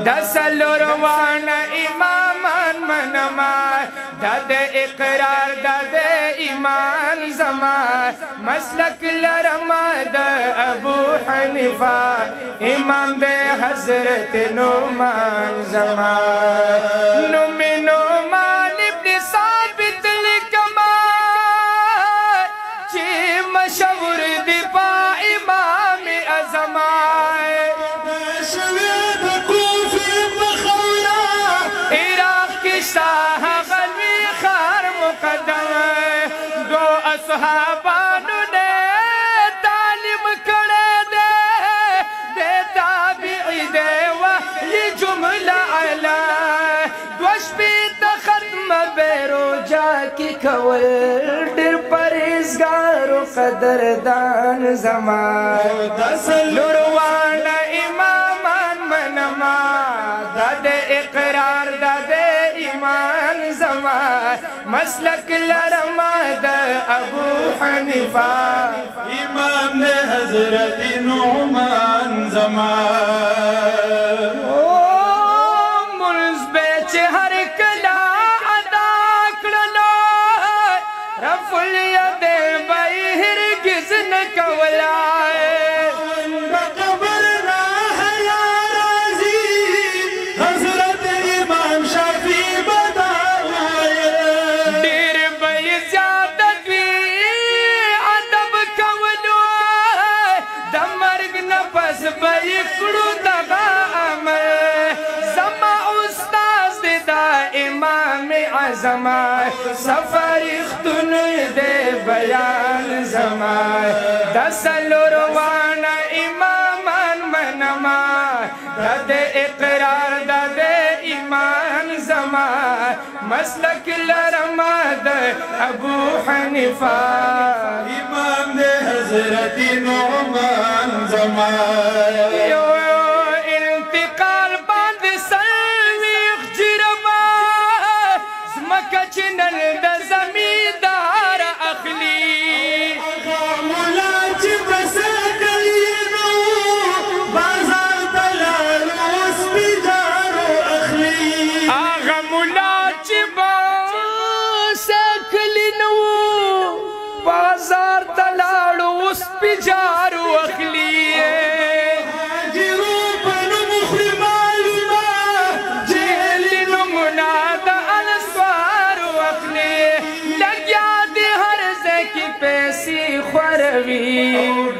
دسلور وانا امامان منما دد اقرار دد ایمان زما مسلک لرما د ابو حنیفہ امام دے حضرت نعمان زما نعمان ابن ثابت لکما چی مشہور دی پا امام ازما صحابانو نے تعلیم کرے دے تابعی دے وحی جملہ علا دوش بیت ختم بیرو جا کی کول در پریزگار و قدردان زمان لروان امامان منما داد اقرار داد ایمان زمان مسلک لرما ابو حنیفہ امام نے حضرت نعمان زمان منز بیچ ہر کلا ادا کرلو رفع الید بئی ہرگز نکولا سفر اختن دے بیان زمان دسلور وانا امامان منما دد اقرار دد ایمان زمان مسلک لرما د ابو حنیفہ امام دے حضرت نعمان زمان چنن د زمیندار اخلی آغا مولا چی بسکلینو بازار تلالو سپیدارو اخلی آغا مولا چی بسکلینو بازار تلالو سپیدارو اخلی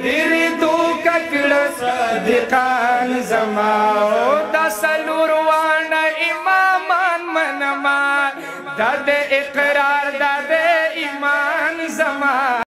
دیری تو ککڑ صادقان زما دسلور وانا امامان منما دد اقرار دد ایمان زما